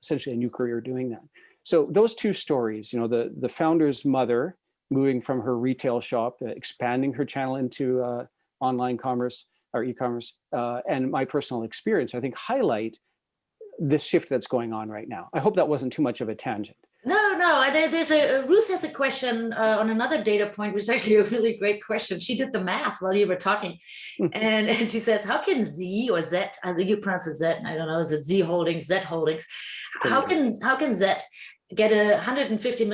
essentially a new career doing that. So those two stories, the founder's mother moving from her retail shop, expanding her channel into online commerce or e-commerce, and my personal experience, I think highlight this shift that's going on right now. I hope that wasn't too much of a tangent. No. There's Ruth has a question on another data point, which is actually a really great question. She did the math while you were talking, and she says, how can Z or Z? I think you pronounce it Z. I don't know. Is it Z Holdings, Z Holdings? How can Z get $150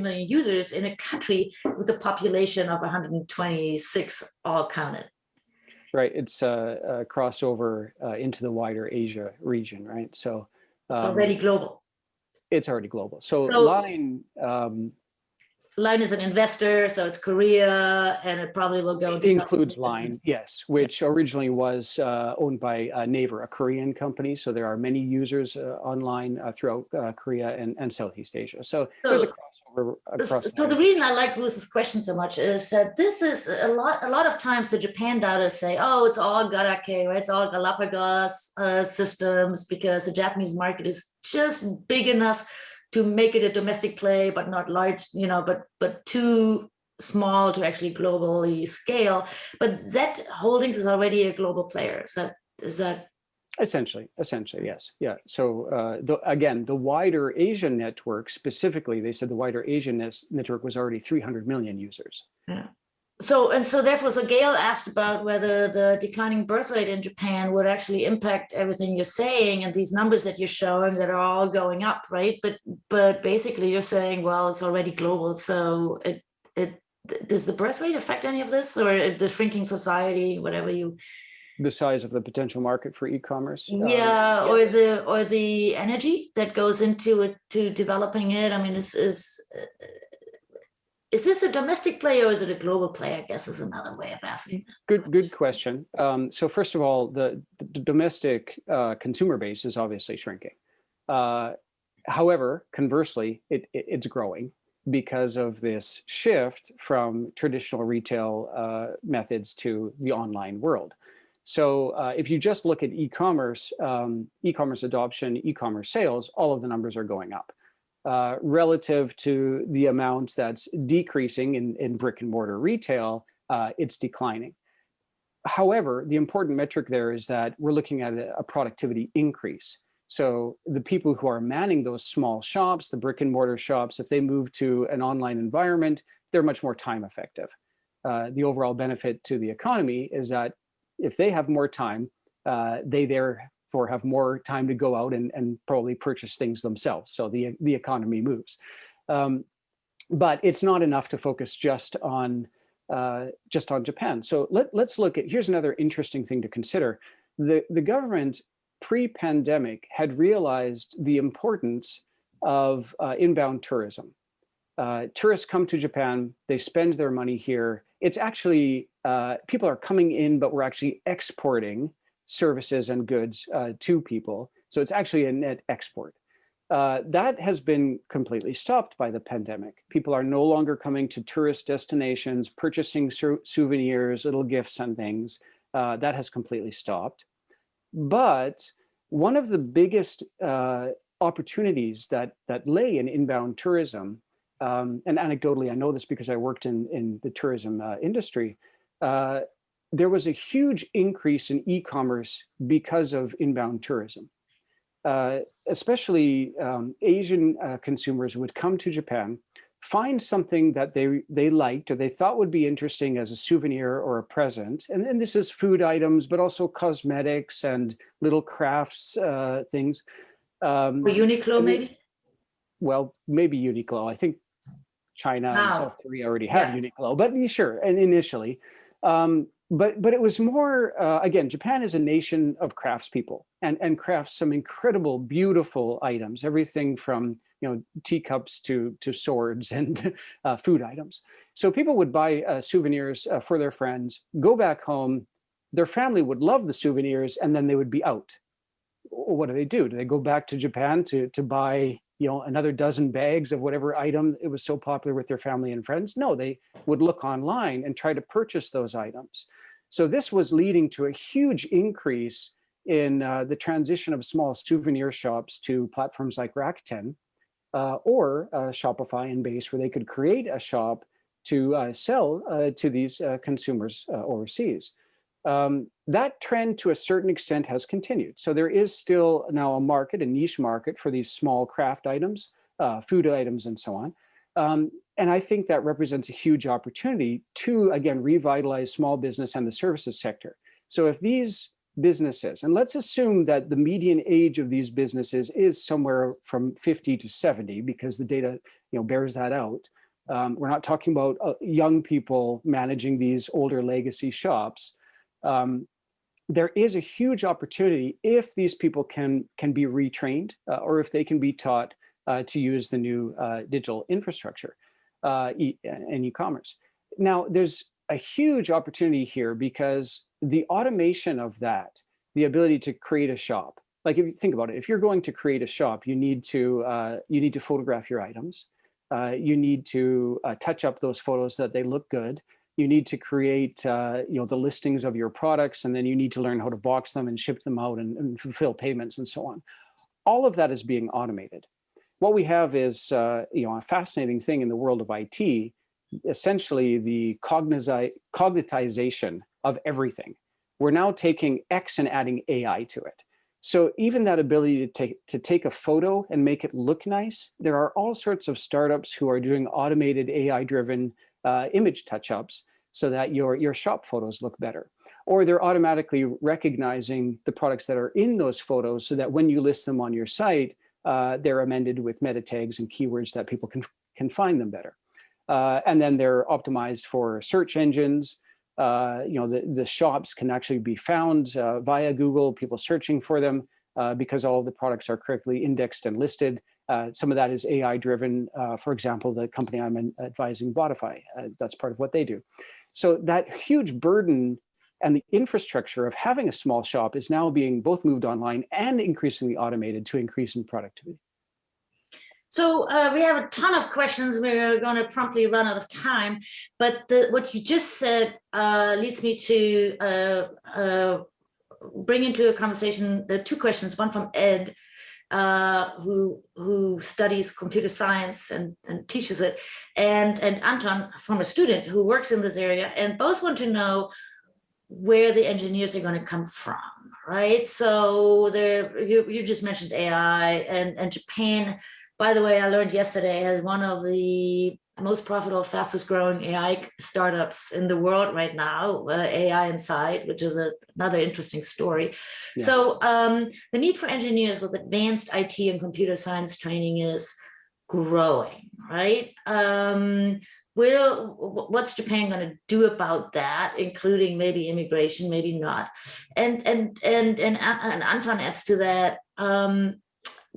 million users in a country with a population of 126 all counted. Right, it's a crossover into the wider Asia region, right? So it's already global. It's already global. So Line. Line is an investor, so it's Korea, and it probably will go into. Includes Line, yes, which originally was owned by Naver, a Korean company. So there are many users online throughout Korea and Southeast Asia. So there's a crossover across. So the reason I like Ruth's question so much is that this is a lot of times the Japan data say, oh, it's all Garake, right? It's all Galapagos systems, because the Japanese market is just big enough to make it a domestic play, but not large, but too small to actually globally scale. But Z Holdings is already a global player. Is that essentially, yes, yeah. So the wider Asian network, specifically, they said the wider Asian network was already 300 million users. Yeah. So therefore, Gail asked about whether the declining birth rate in Japan would actually impact everything you're saying and these numbers that you're showing that are all going up, right? But basically, you're saying, well, it's already global. So does the birth rate affect any of this, or the shrinking society, whatever you? The size of the potential market for e-commerce. Yeah, yes. or the energy that goes into it, to developing it. I mean, is this a domestic play or is it a global play? I guess is another way of asking. Good question. So first of all, the domestic consumer base is obviously shrinking. However, conversely, it's growing because of this shift from traditional retail methods to the online world. So if you just look at e-commerce adoption, e-commerce sales, all of the numbers are going up. Relative to the amounts that's decreasing in brick and mortar retail, it's declining. However, the important metric there is that we're looking at a productivity increase. So the people who are manning those small shops, the brick and mortar shops, if they move to an online environment, they're much more time effective. The overall benefit to the economy is that if they have more time, they therefore have more time to go out and probably purchase things themselves. So the economy moves. But it's not enough to focus just on Japan. So let's look at, here's another interesting thing to consider. The government pre-pandemic had realized the importance of inbound tourism. Tourists come to Japan, they spend their money here. It's actually, people are coming in, but we're actually exporting services and goods to people. So it's actually a net export. That has been completely stopped by the pandemic. People are no longer coming to tourist destinations, purchasing souvenirs, little gifts and things. That has completely stopped. But one of the biggest opportunities that lay in inbound tourism, and anecdotally, I know this because I worked in the tourism industry, there was a huge increase in e-commerce because of inbound tourism. Especially Asian consumers would come to Japan, find something that they liked or they thought would be interesting as a souvenir or a present. And this is food items, but also cosmetics and little crafts things. Uniqlo, maybe? Well, maybe Uniqlo. I think China and South Korea already have Uniqlo, but sure, and initially. But it was more, again, Japan is a nation of craftspeople and crafts some incredible, beautiful items, everything from teacups to swords and food items. So people would buy souvenirs for their friends, go back home, their family would love the souvenirs, and then they would be out. What do? Do they go back to Japan to buy another dozen bags of whatever item it was so popular with their family and friends? No, they would look online and try to purchase those items. So this was leading to a huge increase in the transition of small souvenir shops to platforms like Rakuten or Shopify and Base, where they could create a shop to sell to these consumers overseas. That trend to a certain extent has continued. So there is still now a niche market for these small craft items, food items, and so on. And I think that represents a huge opportunity to, again, revitalize small business and the services sector. So if these businesses, and let's assume that the median age of these businesses is somewhere from 50 to 70, because the data bears that out. We're not talking about young people managing these older legacy shops. There is a huge opportunity if these people can be retrained, or if they can be taught to use the new digital infrastructure and e-commerce. Now, there's a huge opportunity here, because the automation of that, the ability to create a shop, like if you think about it, if you're going to create a shop, you need to photograph your items. You need to touch up those photos so that they look good. You need to create the listings of your products, and then you need to learn how to box them and ship them out and fulfill payments and so on. All of that is being automated. What we have is a fascinating thing in the world of IT, essentially the cognitization of everything. We're now taking X and adding AI to it. So even that ability to take a photo and make it look nice, there are all sorts of startups who are doing automated AI-driven image touch-ups so that your shop photos look better. Or they're automatically recognizing the products that are in those photos so that when you list them on your site, they're amended with meta tags and keywords that people can find them better. And then they're optimized for search engines. The shops can actually be found via Google, people searching for them because all of the products are correctly indexed and listed. Some of that is AI driven. For example, the company I'm advising, Botify, that's part of what they do. So that huge burden and the infrastructure of having a small shop is now being both moved online and increasingly automated to increase in productivity. So we have a ton of questions. We're going to promptly run out of time. But what you just said leads me to bring into a conversation the two questions, one from Ed, who studies computer science and teaches it, and Anton from a student who works in this area, and both want to know where the engineers are going to come from, right? So you just mentioned AI, and Japan, by the way, I learned yesterday, has one of the most profitable, fastest growing AI startups in the world right now, AI Inside, which is another interesting story. Yeah. So the need for engineers with advanced IT and computer science training is growing, right? What's Japan going to do about that, including maybe immigration, maybe not? And Anton adds to that,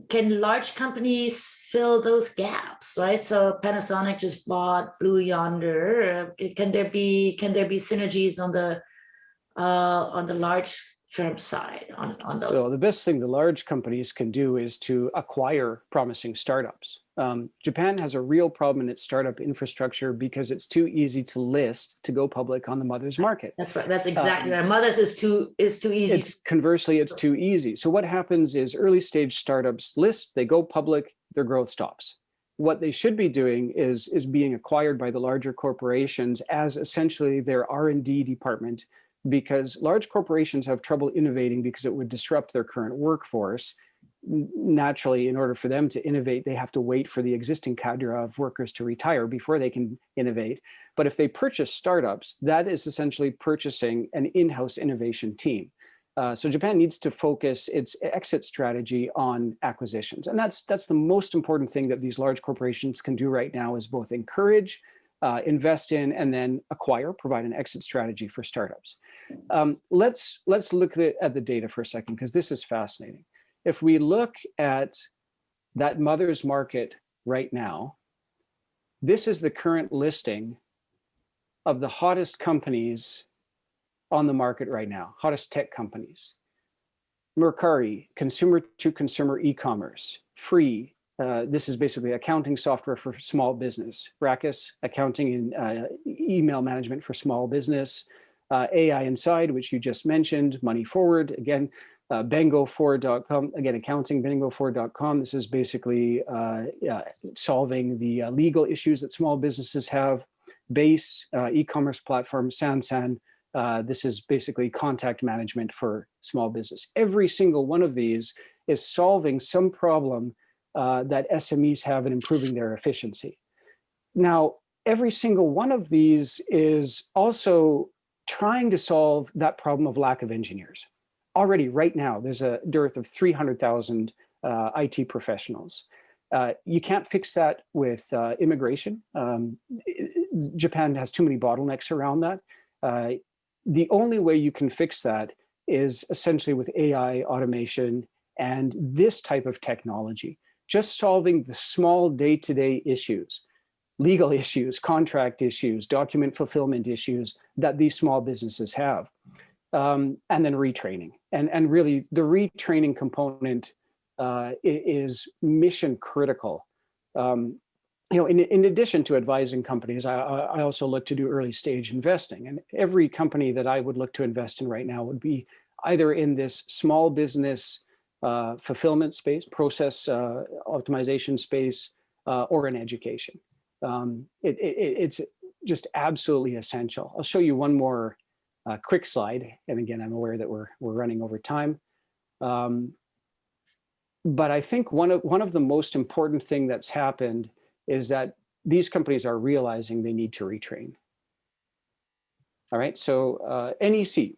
can large companies fill those gaps, right? So Panasonic just bought Blue Yonder. Can there be synergies on the large firm side on those? So the best thing the large companies can do is to acquire promising startups. Japan has a real problem in its startup infrastructure because it's too easy to list to go public on the mother's market. That's right. That's exactly right. Mother's is too easy. Conversely, it's too easy. So what happens is early stage startups list, they go public, their growth stops. What they should be doing is being acquired by the larger corporations as essentially their R&D department, because large corporations have trouble innovating because it would disrupt their current workforce. Naturally, in order for them to innovate, they have to wait for the existing cadre of workers to retire before they can innovate. But if they purchase startups, that is essentially purchasing an in-house innovation team. So Japan needs to focus its exit strategy on acquisitions. And that's the most important thing that these large corporations can do right now, is both encourage, invest in, and then acquire, provide an exit strategy for startups. Let's look at the data for a second, because this is fascinating. If we look at that mother's market right now, this is the current listing of the hottest companies on the market right now, hottest tech companies. Mercari, consumer to consumer e-commerce. Free, this is basically accounting software for small business. Rakuten, accounting and email management for small business. AI Inside, which you just mentioned. Money Forward, again. Bango4.com, again, accounting, Bango4.com. This is basically solving the legal issues that small businesses have. Base, e-commerce platform, Sansan. This is basically contact management for small business. Every single one of these is solving some problem that SMEs have in improving their efficiency. Now, every single one of these is also trying to solve that problem of lack of engineers. already right now, there's a dearth of 300,000 IT professionals. You can't fix that with immigration. Japan has too many bottlenecks around that. The only way you can fix that is essentially with AI, automation, and this type of technology, just solving the small day-to-day issues, legal issues, contract issues, document fulfillment issues that these small businesses have, and then retraining. And really, the retraining component is mission critical. In addition to advising companies, I also look to do early stage investing. And every company that I would look to invest in right now would be either in this small business fulfillment space, process optimization space, or in education. It's just absolutely essential. I'll show you one more quick slide. And again, I'm aware that we're running over time. But I think one of the most important thing that's happened is that these companies are realizing they need to retrain. All right, so NEC,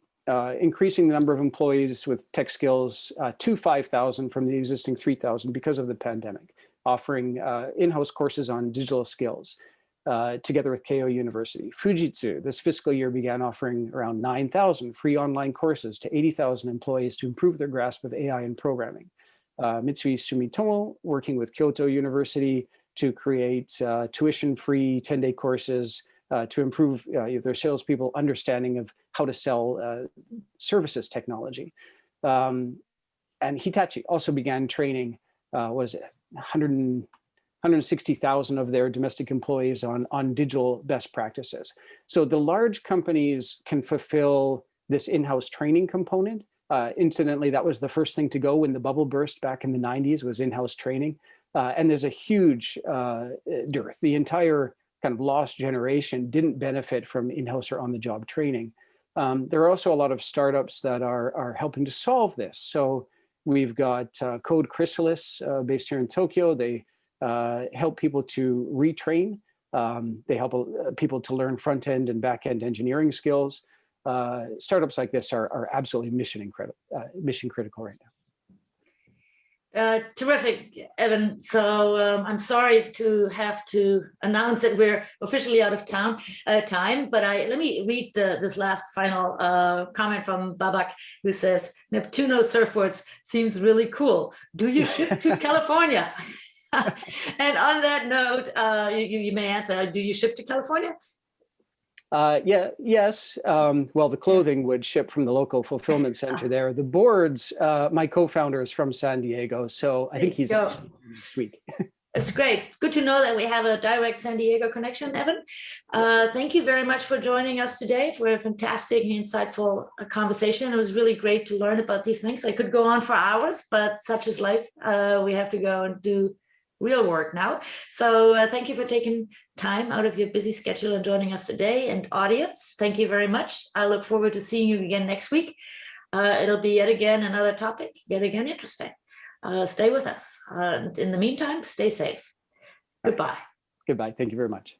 increasing the number of employees with tech skills to 5,000 from the existing 3,000 because of the pandemic, offering in-house courses on digital skills together with Keio University. Fujitsu, this fiscal year, began offering around 9,000 free online courses to 80,000 employees to improve their grasp of AI and programming. Mitsui Sumitomo, working with Kyoto University to create tuition-free 10-day courses to improve their salespeople understanding of how to sell services technology. And Hitachi also began training, 160,000 of their domestic employees on digital best practices. So the large companies can fulfill this in-house training component. Incidentally, that was the first thing to go when the bubble burst back in the 90s, was in-house training. And there's a huge dearth. The entire kind of lost generation didn't benefit from in-house or on-the-job training. There are also a lot of startups that are helping to solve this. So we've got Code Chrysalis based here in Tokyo. They help people to retrain. They help people to learn front-end and back-end engineering skills. Startups like this are absolutely mission critical right now. Terrific, Evan. So I'm sorry to have to announce that we're officially out of time, but let me read this last final comment from Babak, who says, Neptuno surfboards seems really cool. Do you ship to California? And on that note, you may answer, do you ship to California? Yes. Well, the clothing would ship from the local fulfillment center there. The boards, my co-founder is from San Diego, so I think he's actually next week. It's great. Good to know that we have a direct San Diego connection, Evan. Thank you very much for joining us today for a fantastic and insightful conversation. It was really great to learn about these things. I could go on for hours, but such is life. We have to go and do real work now. So thank you for taking time out of your busy schedule and joining us today. And audience, thank you very much. I look forward to seeing you again next week. It'll be yet again another topic, yet again interesting. Stay with us. In the meantime, stay safe. Goodbye. Goodbye. Thank you very much.